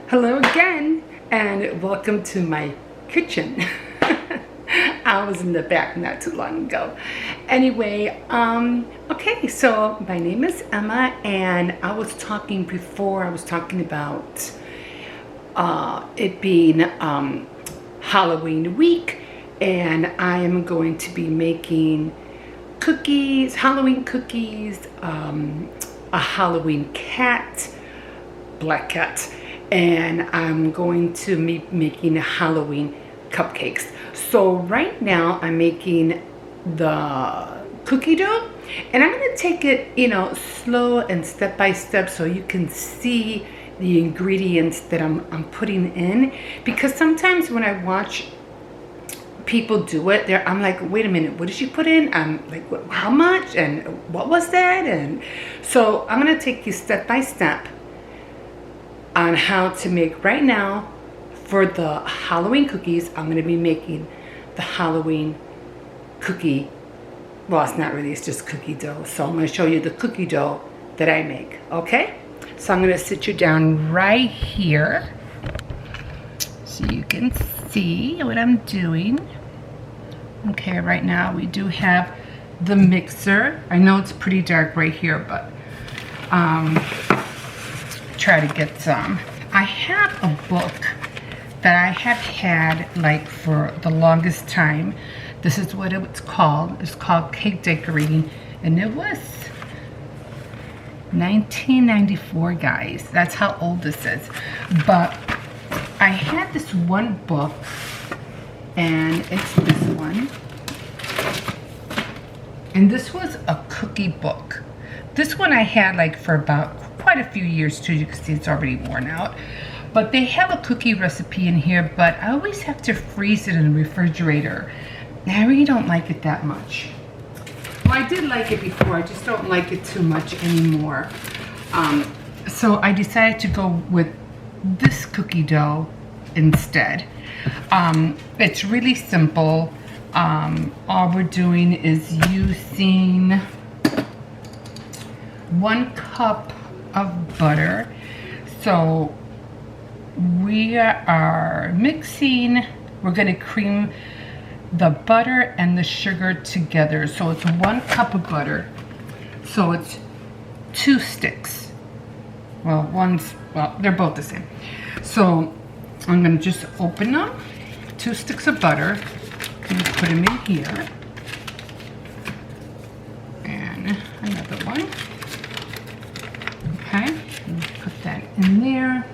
Hello again, and welcome to my kitchen. I was in the back not too long ago. Anyway, okay, so my name is Emma, and I was talking before, I was talking about it being Halloween week, and I am going to be making cookies, Halloween cookies, a Halloween cat, black cat, and I'm going to be making Halloween cupcakes. So right now I'm making the cookie dough, and I'm going to take it, slow and step by step so you can see the ingredients that I'm putting in, because sometimes when I watch people do it, I'm like, wait a minute, what did you put in? I'm like, how much and what was that? And so I'm going to take you step by step on how to make. Right now for the Halloween cookies, I'm going to be making the Halloween cookie. Well, it's not really, it's just cookie dough. So I'm going to show you the cookie dough that I make. Okay, so I'm going to sit you down right here so you can see what I'm doing. Okay, right now we do have the mixer. I know it's pretty dark right here, but try to get some. I have a book that I have had like for the longest time. This is what it's called. It's called Cake Decorating, and it was 1994, guys. That's how old this is. But I had this one book, and it's this one. And this was a cookie book. This one I had like for about quite a few years too. You can see it's already worn out. But they have a cookie recipe in here, but I always have to freeze it in the refrigerator. And I really don't like it that much. Well, I did like it before, I just don't like it too much anymore. So I decided to go with this cookie dough instead. It's really simple. All we're doing is using 1 cup of butter. So we are mixing, we're going to cream the butter and the sugar together. So it's 1 cup of butter. So it's 2 sticks. Well, they're both the same. So I'm going to just open up 2 sticks of butter and put them in here. And another one. Okay, put that in there.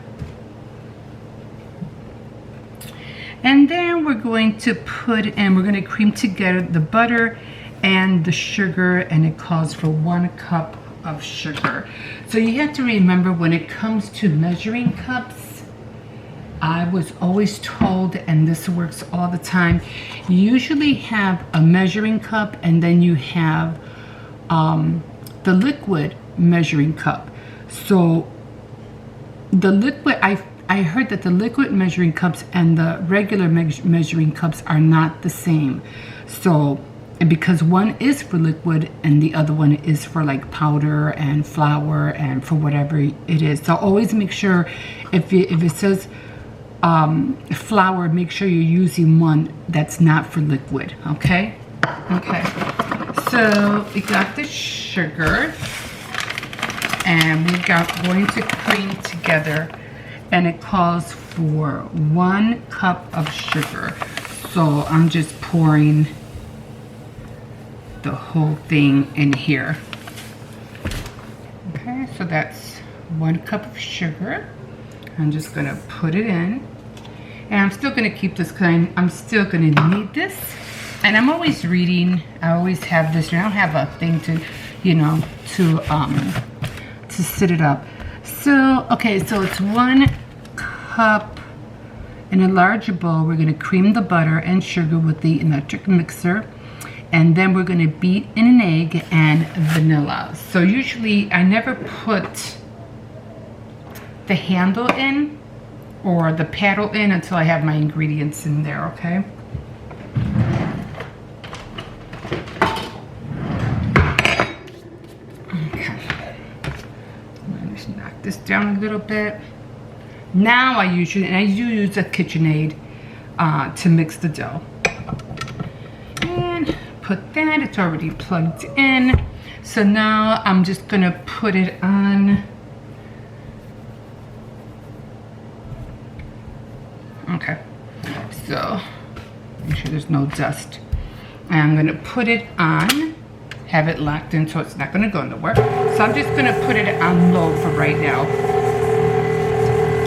And then we're going to we're going to cream together the butter and the sugar, and it calls for 1 cup of sugar. So you have to remember, when it comes to measuring cups, I was always told, and this works all the time, you usually have a measuring cup, and then you have the liquid measuring cup. So the liquid, I heard that the liquid measuring cups and the regular measuring cups are not the same. So, and because one is for liquid and the other one is for like powder and flour and for whatever it is. So always make sure, if it says flour, make sure you're using one that's not for liquid. Okay. Okay, so we got the sugar, and we're going to cream together, and it calls for 1 cup of sugar. So I'm just pouring the whole thing in here. Okay, so that's 1 cup of sugar. I'm just gonna put it in, and I'm still gonna keep this because I'm still gonna need this. And I'm always reading. I always have this. I don't have a thing to, to sit it up. So, okay, so it's 1 cup in a large bowl. We're going to cream the butter and sugar with the electric mixer, and then we're going to beat in an egg and vanilla. So usually I never put the handle in or the paddle in until I have my ingredients in there. Okay. this down a little bit. Now I do use a KitchenAid to mix the dough. And put that, it's already plugged in. So now I'm just gonna put it on. Okay, so make sure there's no dust. And I'm gonna put it on, have it locked in so it's not gonna go nowhere. So I'm just gonna put it on low for right now.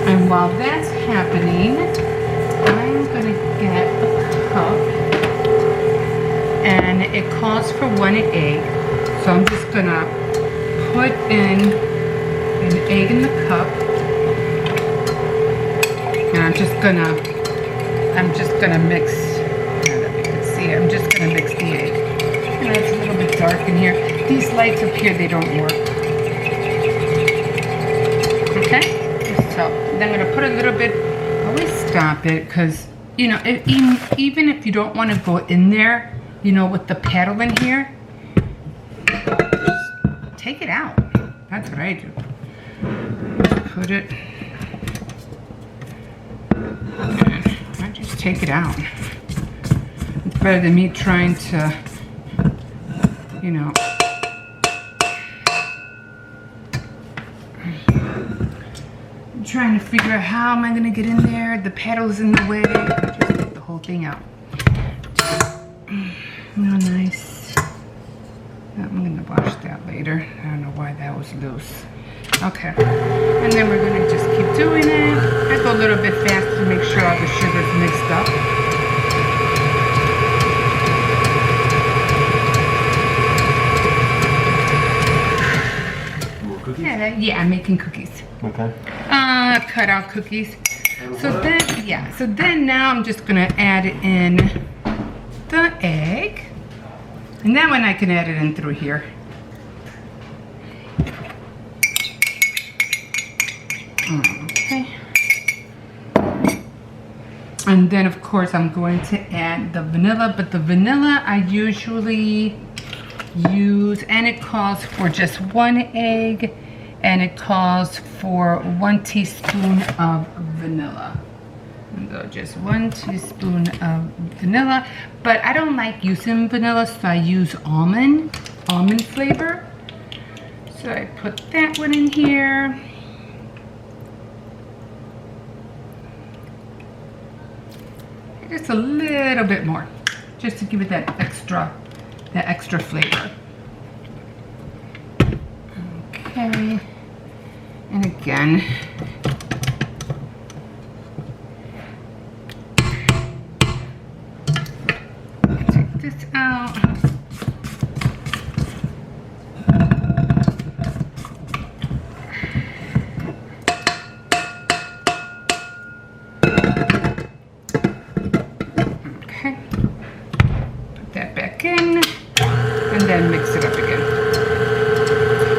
And while that's happening, I'm gonna get a cup, and it calls for 1 egg. So I'm just gonna put in an egg in the cup, and I'm just gonna mix. I don't know if you can see it. I'm just gonna mix the egg. And it's a little bit dark in here. These lights up here, they don't work. Okay. So then I'm gonna put a little bit, always stop it, because, you know, even if you don't want to go in there, you know, with the paddle in here, just take it out. That's what I do. Just put it, and I just take it out. It's better than me trying to, you know, trying to figure out how am I going to get in there. The paddle's in the way. I just get the whole thing out. Oh, nice. I'm going to wash that later. I don't know why that was loose. Okay. And then we're going to just keep doing it. I go a little bit fast to make sure all the sugar's mixed up. Yeah, I'm making cookies. Okay. Cut out cookies. So then now I'm just gonna add in the egg. And that one I can add it in through here. Okay. And then of course I'm going to add the vanilla, but the vanilla I usually use, and it calls for just 1 egg, and it calls for 1 teaspoon of vanilla. So just 1 teaspoon of vanilla, but I don't like using vanilla, so I use almond flavor. So I put that one in here. Just a little bit more, just to give it that extra flavor. Okay, and again, take this out. Okay, put that back in, and then mix it up again.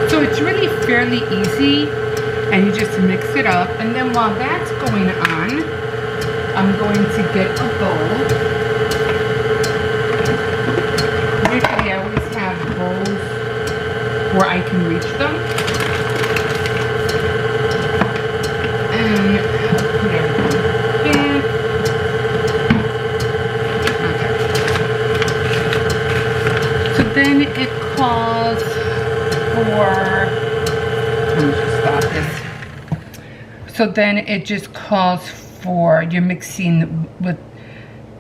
So it's really fairly easy, and you just mix it up. And then while that's going on, I'm going to get a bowl. Usually I always have bowls where I can reach them. And I'll put everything in. Okay. So then it calls for, let me just stop this. So then it just calls for, you're mixing with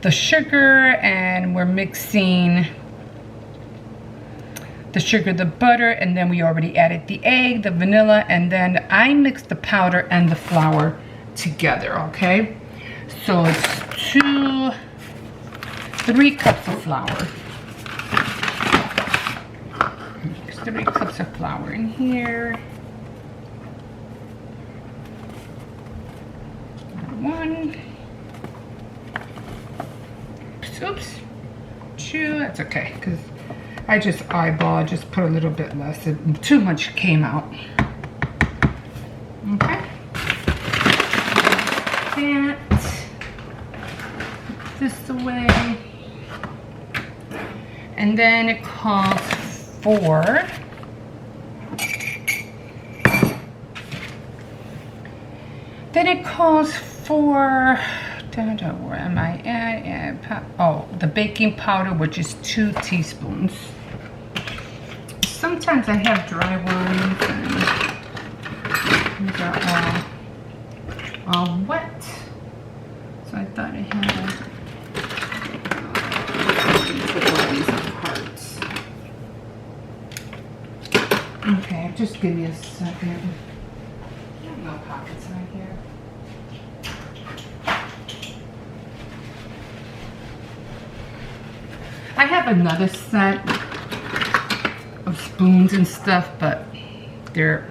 the sugar, and we're mixing the sugar, the butter, and then we already added the egg, the vanilla, and then I mixed the powder and the flour together, okay? So it's 3 cups of flour. 3 cups of flour in here. 1. Oops. 2. That's okay, because I just put a little bit less. Too much came out. Okay. That. Put this away. And then it calls for Then it calls for, where am I at? Oh, the baking powder, which is 2 teaspoons. Sometimes I have dry ones and these are all wet. So I thought I had okay, just give me a second. No pockets right here. I have another set of spoons and stuff, but they're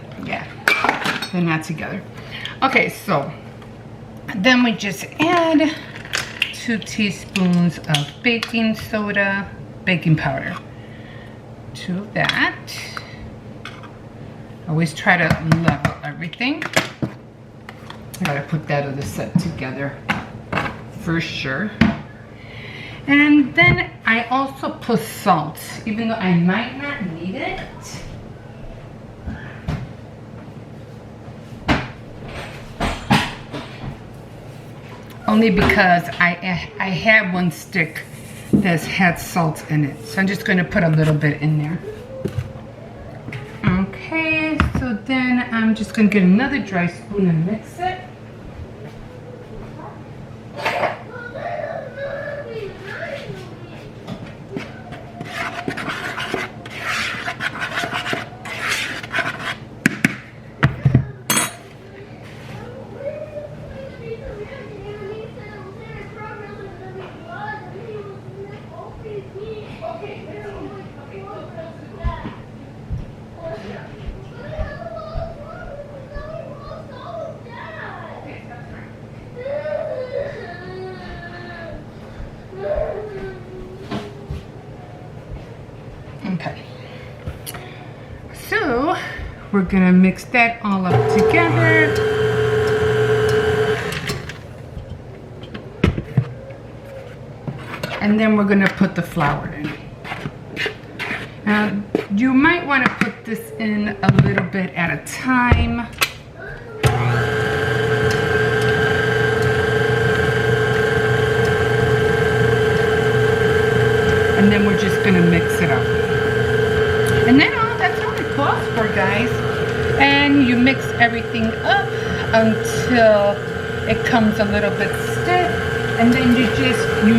not together. Okay, so then we just add 2 teaspoons of baking soda, baking powder to that. Always try to level everything. I gotta put that other set together for sure. And then I also put salt, even though I might not need it. Only because I had one stick that's had salt in it. So I'm just gonna put a little bit in there. Okay, so then I'm just gonna get another dry spoon and mix it. Okay, so we're gonna mix that all up together. And then we're gonna put the flour in. Now, you might wanna put this in a little bit at a time. And then we're just gonna mix it up. And then that's all it calls for, guys. And you mix everything up until it comes a little bit stiff, and then you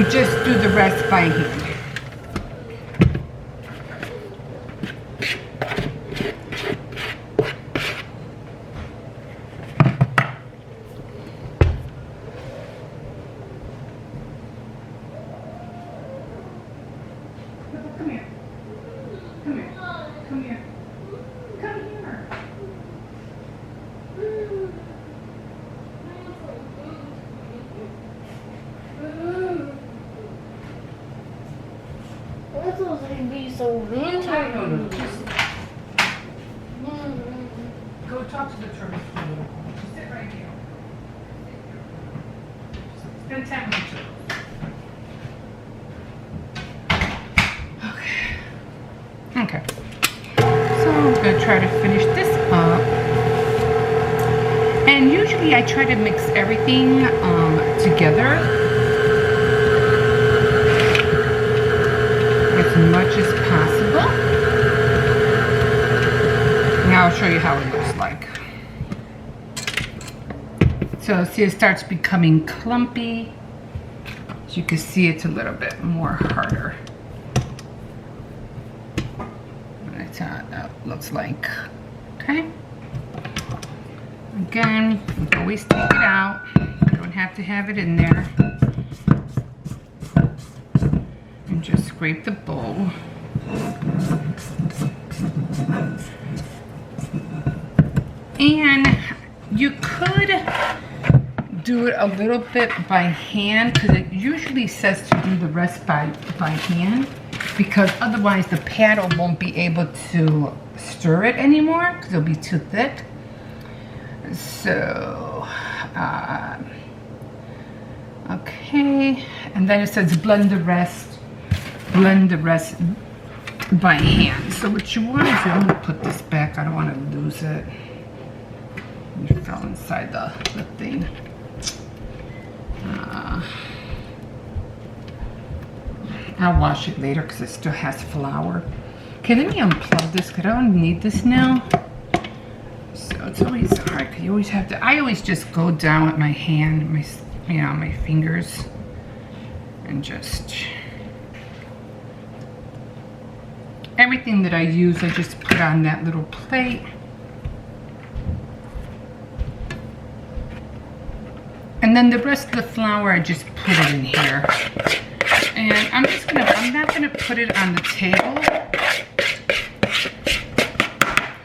just do the rest by hand. Come here. Come here. Come here. Come here. This was gonna be so windy. No, just go talk to the turtles for a little while. Just sit right here. Spend time with the turtles. Okay, so I'm gonna try to finish this up. And usually I try to mix everything together as much as possible. Now I'll show you how it looks like. So see, it starts becoming clumpy. As you can see, it's a little bit more harder. That's how that looks like. Okay. Again, you can always take it out. You don't have to have it in there. And just scrape the bowl. And you could do it a little bit by hand, because it usually says to do the rest by hand, because otherwise the paddle won't be able to stir it anymore because it'll be too thick. So okay, and then it says blend the rest by hand. So what you want to do, I'm gonna put this back, I don't want to lose it. It fell inside the thing. I'll wash it later because it still has flour. Okay, let me unplug this because I don't need this now. So it's always hard because you always have to. I always just go down with my hand, my fingers, and just everything that I use, I just put on that little plate. And then the rest of the flour, I just put it in here. And I'm not gonna put it on the table.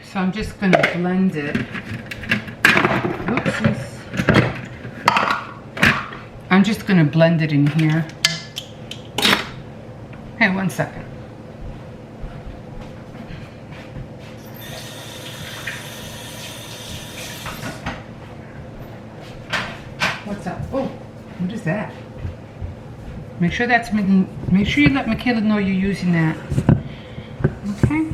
So I'm just gonna blend it. Oopsies. I'm just gonna blend it in here. Hey, 1 second. What's up? Oh, what is that? Make sure you let Michaela know you're using that. Okay.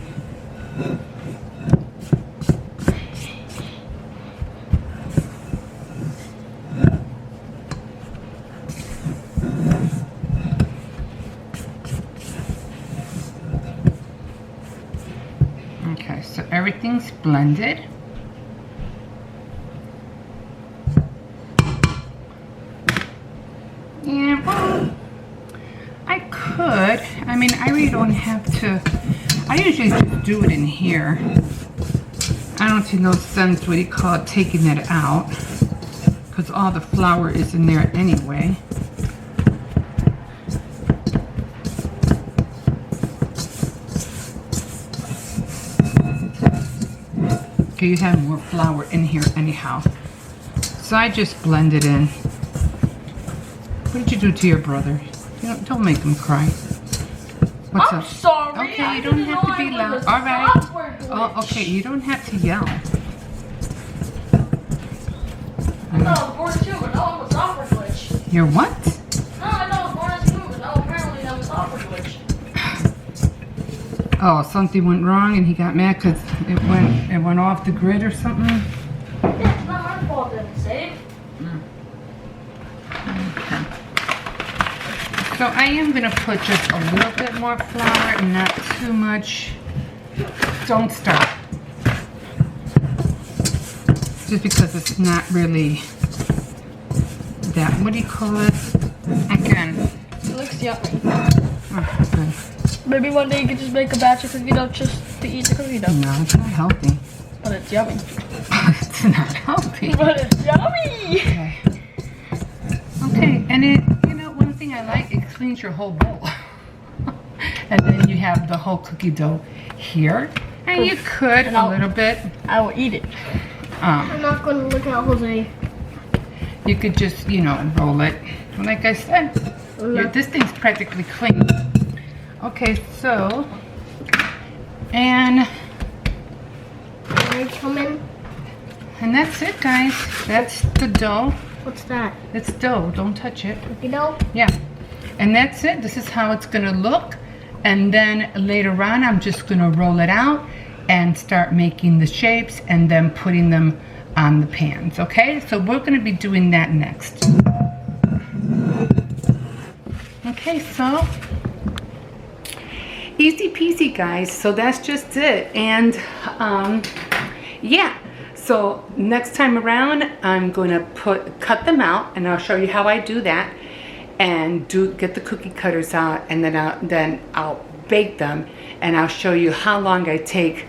Okay, so everything's blended. Yeah, well, I mean, I really don't have to. I usually just do it in here. I don't see no sense, what do you call it, taking it out, because all the flour is in there anyway. Okay, you have more flour in here anyhow. So I just blend it in. What did you do to your brother? Don't make him cry. What's I'm up? sorry. Okay, you don't have to be loud. All right. Oh, okay, you don't have to yell. I thought I was born too, but no, I'm a software glitch. You're what? No, I know I was born as a human, but no, apparently I'm a software glitch. Oh, something went wrong and he got mad because it went off the grid or something? Yeah, it's not my fault that it's saved. Okay. So I am going to put just a little bit more flour and not too much. Don't stop. Just because it's not really that, what do you call it? Again. It looks yummy. Oh, good. Maybe one day you could just make a batch of cookie dough just to eat the cookie dough. No, it's not healthy. But it's yummy. It's not healthy. But it's yummy! Okay. Okay, and it, one thing I like, it cleans your whole bowl. And then you have the whole cookie dough here. And you could a little bit. I will eat it. I'm not going to look at Jose. You could just, roll it. Like I said, this thing's practically clean. Okay, so, and Can I come in? that's it, guys. That's the dough. What's that? It's dough. Don't touch it. Cookie dough? Yeah. And that's it. This is how it's going to look. And then later on, I'm just going to roll it out and start making the shapes and then putting them on the pans. Okay? So we're going to be doing that next. Okay, so easy peasy, guys. So that's just it. And yeah. So next time around, I'm going to cut them out, and I'll show you how I do that, and get the cookie cutters out, and then I'll bake them, and I'll show you how long I take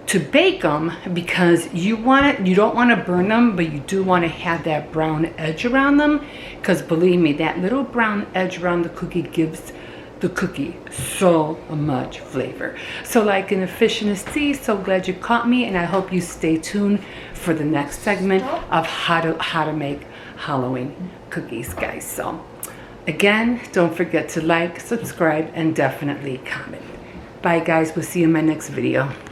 to bake them, because you don't want to burn them, but you do want to have that brown edge around them, because believe me, that little brown edge around the cookie gives the cookie so much flavor. So like in a fish in a sea, so glad you caught me, and I hope you stay tuned for the next segment of how to make Halloween cookies, guys. So again, don't forget to like, subscribe, and definitely comment. Bye guys, we'll see you in my next video.